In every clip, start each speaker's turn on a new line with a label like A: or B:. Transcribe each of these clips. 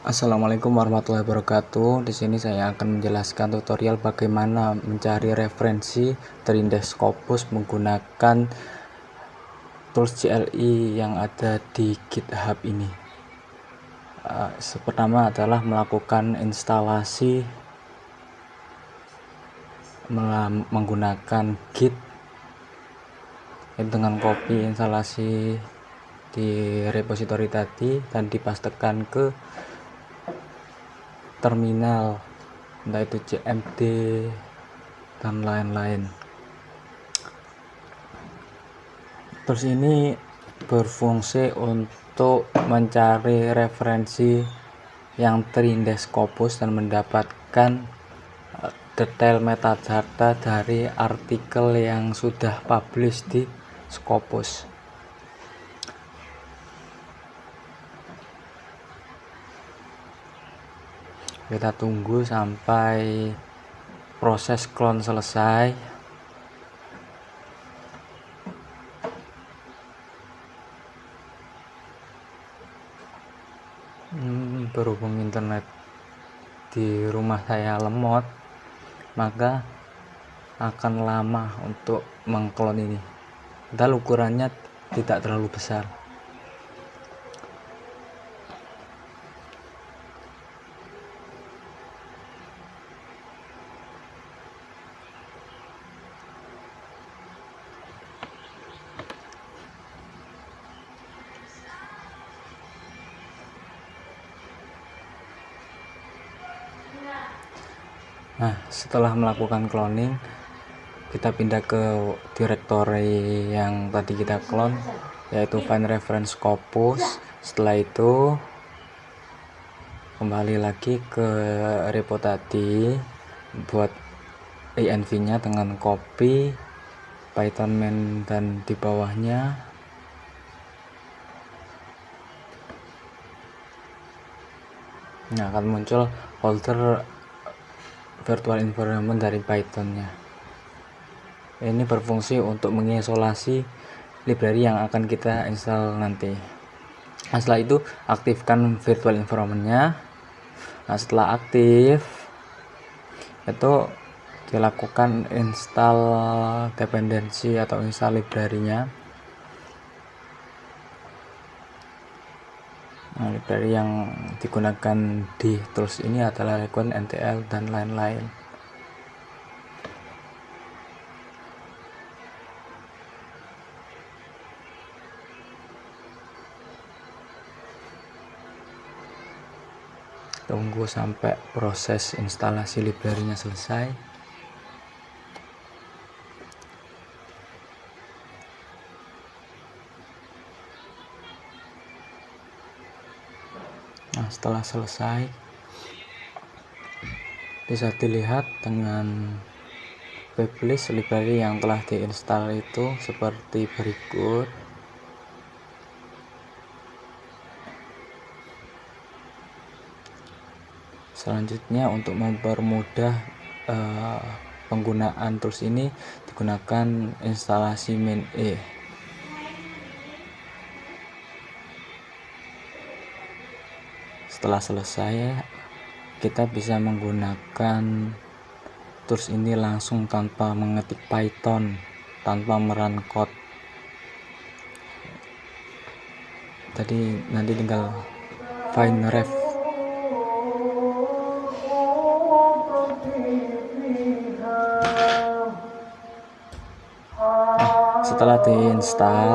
A: Assalamualaikum warahmatullahi wabarakatuh. Di sini saya akan menjelaskan tutorial bagaimana mencari referensi Triindex Scopus menggunakan tools CLI yang ada di GitHub ini. Pertama adalah melakukan instalasi menggunakan Git dengan copy instalasi di repository tadi dan dipastekan ke terminal, entah itu CMD dan lain-lain. Terus ini berfungsi untuk mencari referensi yang Triindex Scopus dan mendapatkan detail metadata dari artikel yang sudah publish di Scopus. Kita tunggu sampai proses clone selesai. Berhubung internet di rumah saya lemot, maka akan lama untuk mengklon ini. Padahal ukurannya tidak terlalu besar. Nah, setelah melakukan cloning, kita pindah ke directory yang tadi kita clone, yaitu find reference Scopus. Setelah itu kembali lagi ke repo tadi, buat env nya dengan copy Python main dan di bawahnya akan muncul folder virtual environment dari Python-nya. Ini berfungsi untuk mengisolasi library yang akan kita install nanti. Nah, setelah itu aktifkan virtual environment-nya. Nah, setelah aktif itu dilakukan install dependensi atau install library-nya. Nah, library yang digunakan di tools ini adalah Recon, NTL, dan lain-lain. Tunggu sampai proses instalasi library-nya selesai. Nah, setelah selesai bisa dilihat dengan waitlist library yang telah diinstal itu seperti berikut. Selanjutnya, untuk mempermudah penggunaan tools ini, digunakan instalasi min-e. Setelah selesai, kita bisa menggunakan tools ini langsung tanpa mengetik Python, tanpa merun code. Tadi nanti tinggal find ref. Setelah diinstal,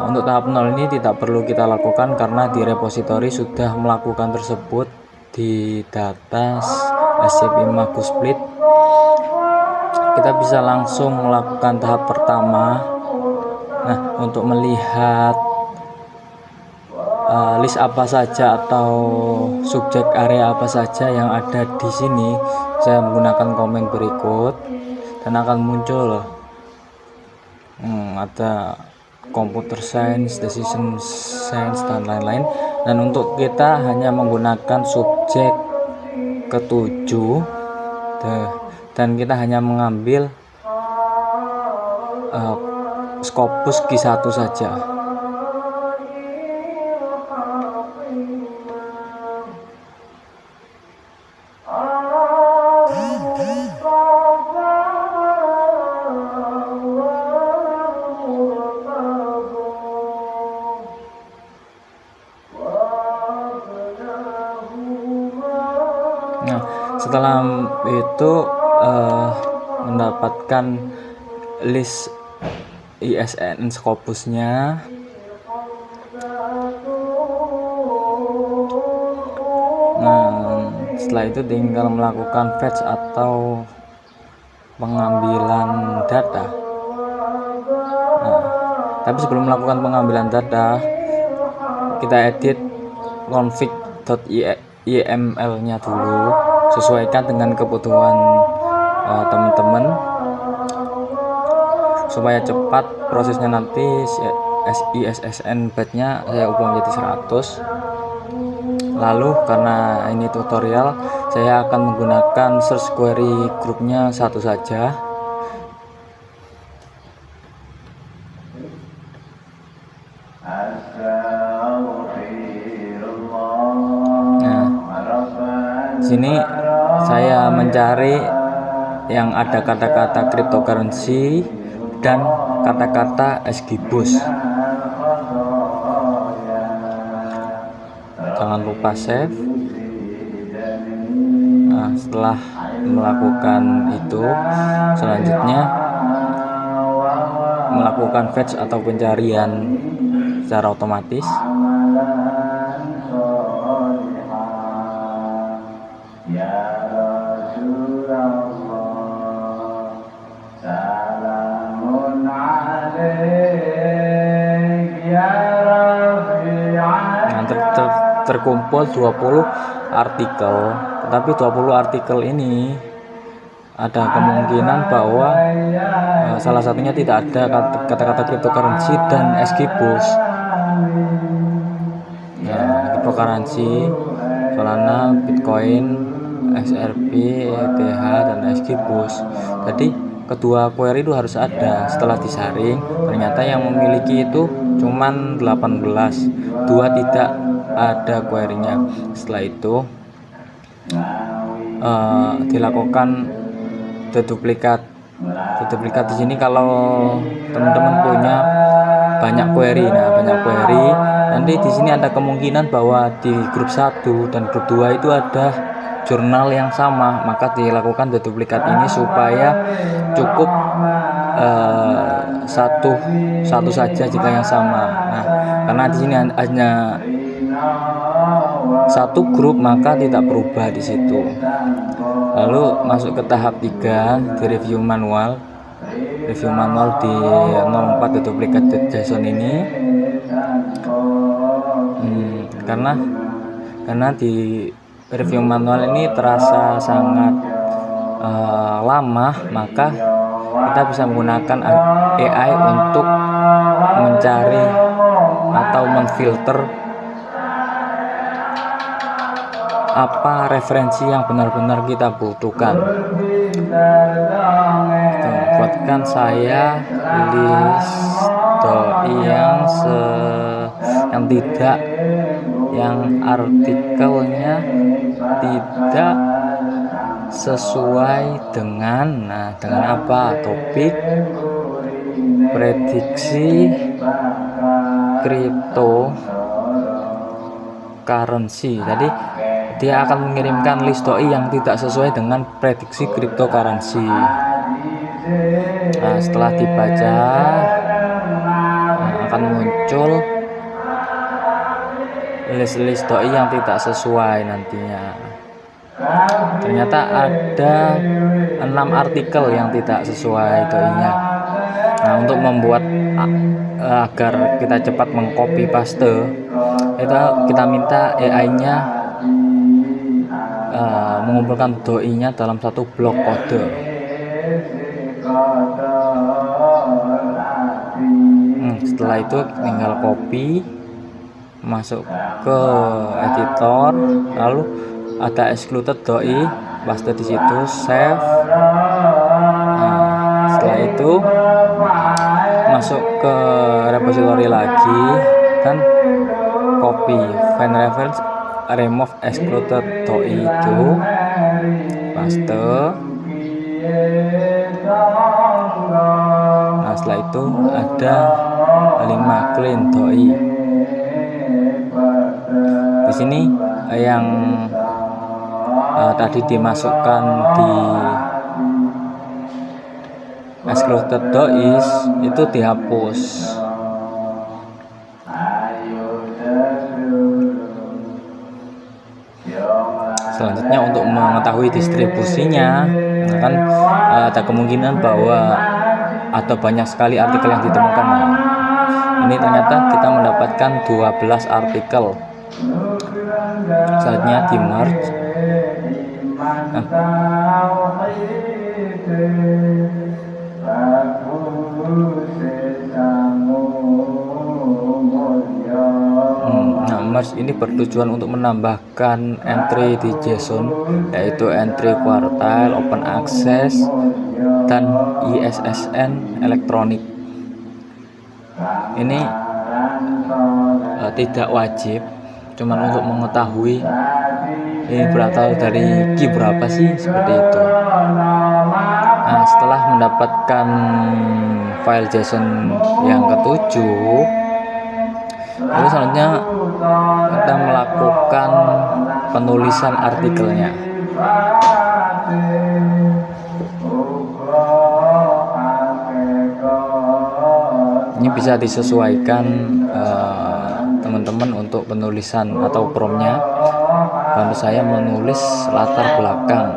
A: untuk tahap 0 ini tidak perlu kita lakukan karena di repository sudah melakukan tersebut di data scp magosplit. Kita bisa langsung melakukan tahap pertama. Nah, untuk melihat list apa saja atau subjek area apa saja yang ada di sini, saya menggunakan komen berikut dan akan muncul ada computer science, decision science, dan lain-lain. Dan untuk kita hanya menggunakan subjek ketujuh dan kita hanya mengambil Scopus Q1 saja. Setelah itu mendapatkan list ISN Scopusnya. Nah, setelah itu tinggal melakukan fetch atau pengambilan data. Nah, tapi sebelum melakukan pengambilan data, kita edit config.yml nya dulu, sesuaikan dengan kebutuhan teman-teman supaya cepat prosesnya. Nanti ISSN batch-nya saya ubah menjadi 100. Lalu karena ini tutorial, saya akan menggunakan search query grupnya satu saja. Nah, sini saya mencari yang ada kata-kata cryptocurrency dan kata-kata SGBoost. Jangan lupa save. Nah, setelah melakukan itu, selanjutnya melakukan fetch atau pencarian secara otomatis. Terkumpul 20 artikel, tetapi 20 artikel ini ada kemungkinan bahwa salah satunya tidak ada kata-kata cryptocurrency dan SGBoost. Nah, cryptocurrency, Solana, Bitcoin, XRP, ETH, dan SGBoost. Jadi kedua query itu harus ada. Setelah disaring, ternyata yang memiliki itu cuman 18, 2 tidak ada query-nya. Setelah itu dilakukan deduplikat. Di sini kalau teman-teman punya banyak query, nanti di sini ada kemungkinan bahwa di grup 1 dan grup 2 itu ada jurnal yang sama, maka dilakukan deduplikat ini supaya cukup satu saja jika yang sama. Nah, karena di sini hanya satu grup, maka tidak berubah di situ. Lalu masuk ke tahap 3 di review manual di 04 deduplikat JSON ini. Karena di review manual ini terasa sangat lama, maka kita bisa menggunakan AI untuk mencari atau menfilter apa referensi yang benar-benar kita butuhkan. Buatkan saya list doi yang artikelnya tidak sesuai dengan apa? Topik prediksi cryptocurrency. Jadi dia akan mengirimkan list doi yang tidak sesuai dengan prediksi cryptocurrency. Nah, setelah dibaca, akan muncul list doi yang tidak sesuai nantinya. Ternyata ada 6 artikel yang tidak sesuai doi-nya. Nah, untuk membuat agar kita cepat mengcopy paste, kita minta AI-nya mengumpulkan doi-nya dalam satu blok kode. Setelah itu tinggal copy, masuk ke editor, lalu ada excluded doi, paste di situ, save. Setelah itu masuk ke repository lagi dan copy find reference, remove excluded doi itu, paste. Nah, setelah itu ada 5 clean doi. Di sini yang tadi dimasukkan di excluded dois itu dihapus. Selanjutnya untuk mengetahui distribusinya, kan ada kemungkinan bahwa ada banyak sekali artikel yang ditemukan. Nah, ini ternyata kita mendapatkan 12 artikel. Selanjutnya di merge. Nah, merge ini bertujuan untuk menambahkan entry di JSON, yaitu entry quartile, open access, dan ISSN elektronik. Ini tidak wajib, cuman untuk mengetahui ini berasal dari key berapa sih, seperti itu. Nah, setelah mendapatkan file JSON yang ketujuh, lalu selanjutnya kita melakukan penulisan artikelnya. Ini bisa disesuaikan teman-teman untuk penulisan atau promptnya. Bantu saya menulis latar belakang.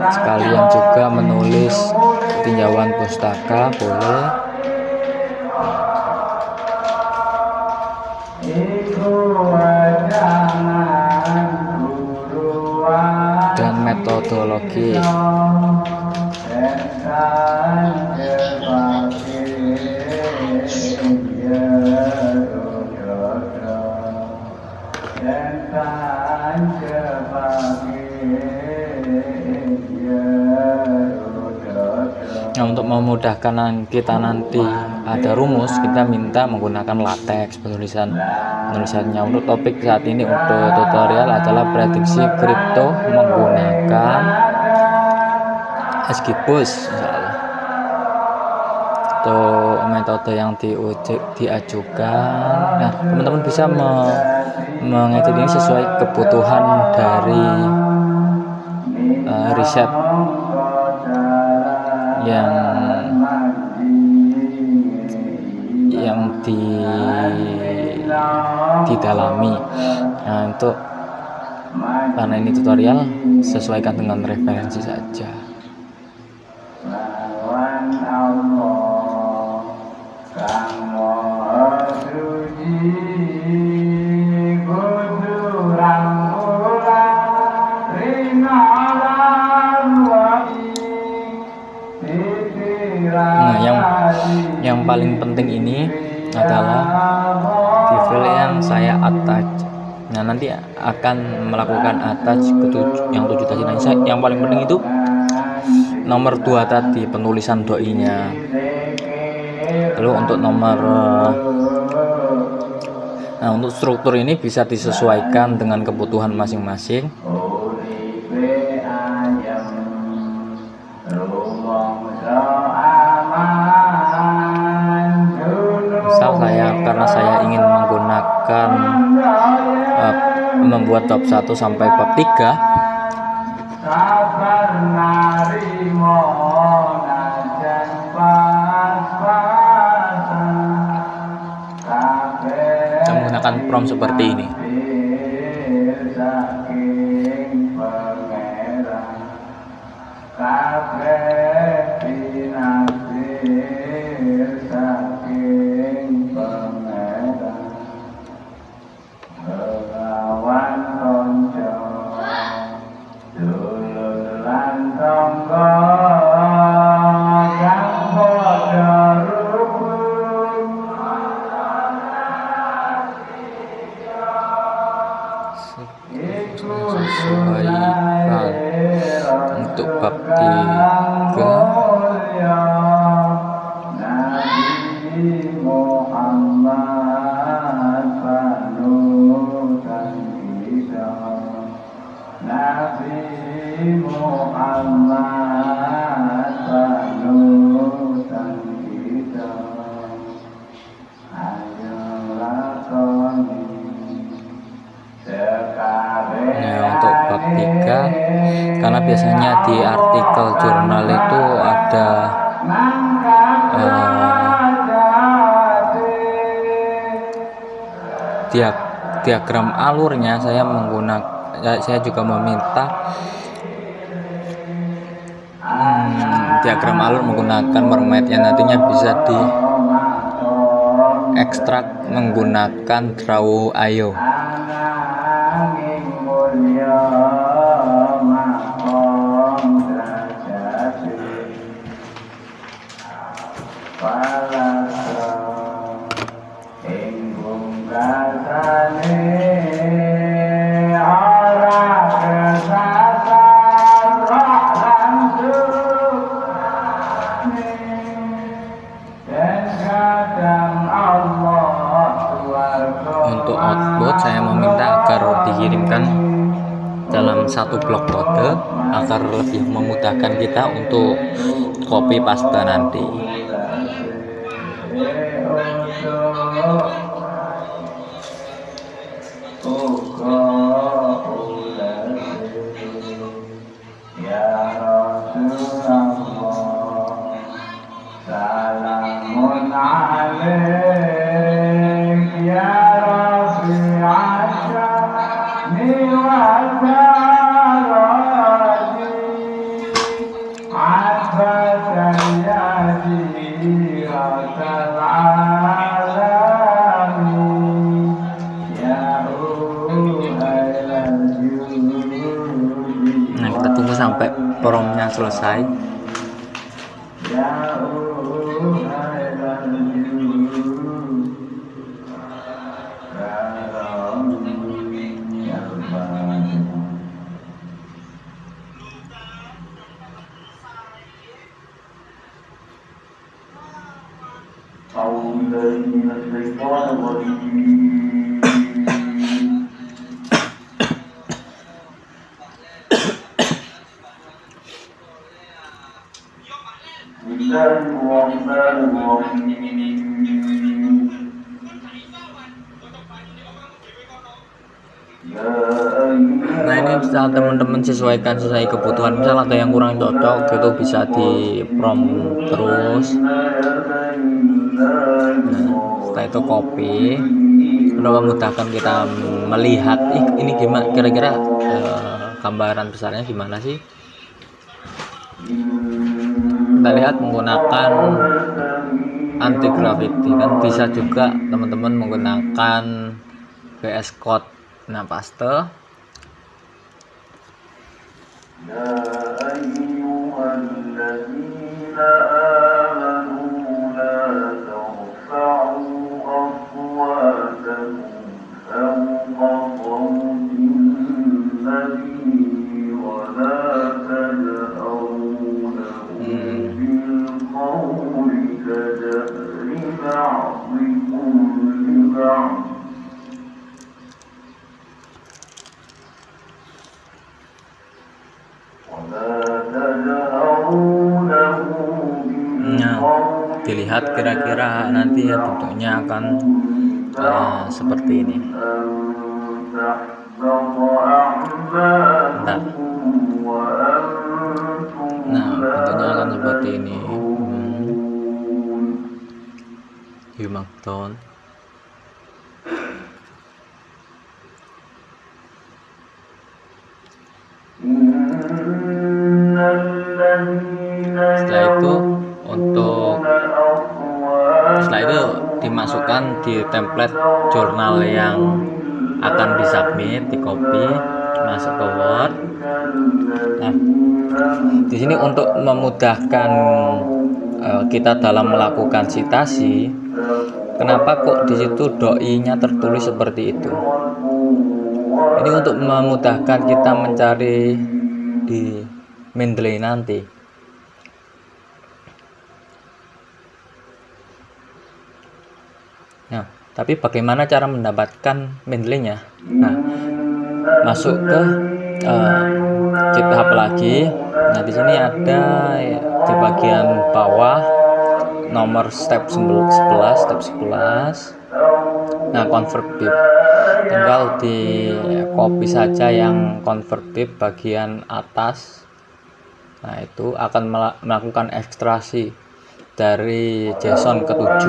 A: Sekalian juga menulis tinjauan pustaka boleh. Dan metodologi. Nah, untuk memudahkan kita nanti ada rumus, kita minta menggunakan latex penulisannya. Untuk topik saat ini untuk tutorial adalah prediksi kripto menggunakan SGBoost misalnya. Untuk metode yang diajukan, nah teman-teman bisa mengedit ini sesuai kebutuhan dari riset yang didalami. Nah, untuk karena ini tutorial, sesuaikan dengan referensi saja. Nah, yang paling penting ini adalah di file yang saya attach. Nah, nanti akan melakukan attach ke yang 7 tadi. Nah, yang paling penting itu nomor 2 tadi, penulisan doi-nya. Lalu untuk untuk struktur ini bisa disesuaikan dengan kebutuhan masing-masing. Karena saya ingin menggunakan membuat bab 1 sampai bab 3, saya menggunakan prompt seperti ini. Sesuaikan untuk bab 3. Nabi Muhammad untuk bab 3, karena biasanya di artikel jurnal itu ada diagram alurnya. Saya juga meminta diagram alur menggunakan mermaid yang nantinya bisa diekstrak menggunakan Draw.io. Untuk output saya meminta agar dikirimkan dalam satu blok kode agar lebih memudahkan kita untuk copy paste nanti. Nah, kita tunggu sampai promnya selesai. Nah, ini bisa teman-teman sesuaikan sesuai kebutuhan. Misal ada yang kurang cocok gitu bisa di prompt terus. Nah, setelah itu copy untuk memudahkan kita melihat ini gimana kira-kira gambaran besarnya gimana sih. Kita lihat menggunakan anti gravity, kan bisa juga teman-teman menggunakan VS Code. Nah, paste. Nah, dilihat kira-kira nanti ya bentuknya akan seperti ini. Bentar. Nah, bentuknya akan seperti ini. Hugh Markdown. Setelah itu dimasukkan di template jurnal yang akan disubmit, di copy masuk ke Word. Nah, di sini untuk memudahkan kita dalam melakukan citasi, kenapa kok di situ doi-nya tertulis seperti itu? Ini untuk memudahkan kita mencari di Mendeley nanti. Nah, tapi bagaimana cara mendapatkan Mendeley-nya? Nah, masuk ke GitHub lagi. Nah, di sini ada di bagian bawah nomor step 11. Nah, convert bib tinggal di copy saja yang convert bib bagian atas. Nah, itu akan melakukan ekstraksi dari JSON ke-7.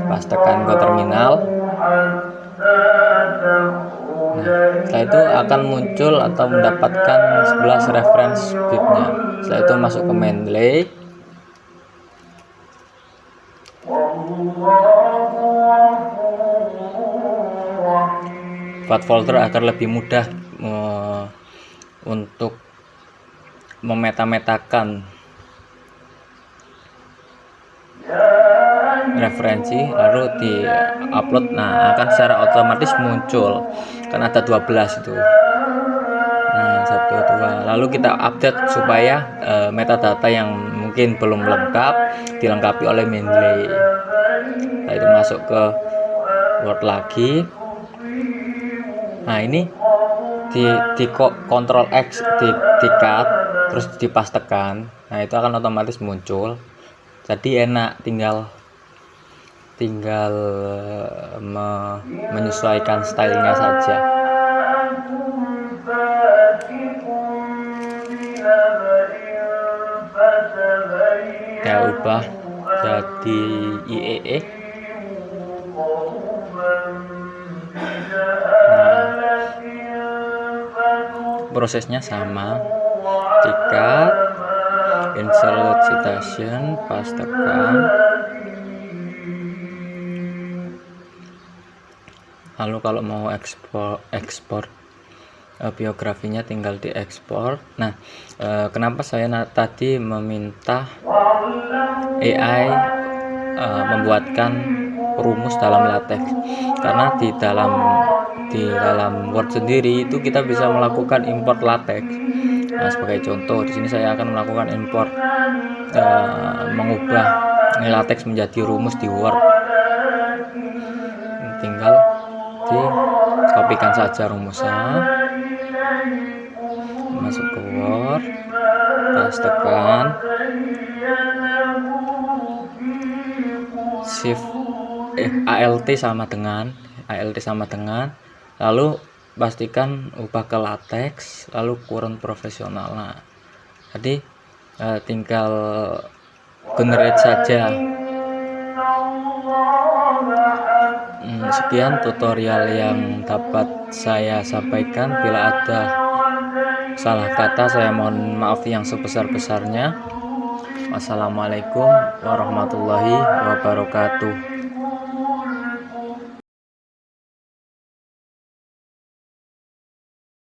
A: Pastekan ke terminal. Nah, setelah itu akan muncul atau mendapatkan 11 reference bibnya. Setelah itu masuk ke Mendeley. Buat folder agar lebih mudah untuk memeta-metakan referensi, lalu di upload. Nah, akan secara otomatis muncul, kan ada 12 itu. Nah, 1, 2, lalu kita update supaya metadata yang mungkin belum lengkap dilengkapi oleh Mendeley. Nah, itu masuk ke Word lagi. Nah, ini di Ctrl X di cut terus dipastekan. Nah, itu akan otomatis muncul. Jadi enak, tinggal menyesuaikan stylenya saja. Saya ubah jadi IEE. Nah, prosesnya sama, dikat, insert citation, pastekan. Lalu kalau mau ekspor biografinya tinggal diekspor. Nah, kenapa saya tadi meminta AI membuatkan rumus dalam LaTeX? Karena di dalam Word sendiri itu kita bisa melakukan import LaTeX. Nah, sebagai contoh di sini saya akan melakukan import mengubah LaTeX menjadi rumus di Word. Tinggal dikopikan saja rumusnya, masuk ke Word, pastekan, shift ALT sama dengan lalu pastikan ubah ke LaTeX, lalu kurun profesional. Nah, jadi tinggal generate saja. Sekian tutorial yang dapat saya sampaikan. Bila ada salah kata, saya mohon maaf yang sebesar-besarnya. Wassalamualaikum warahmatullahi wabarakatuh.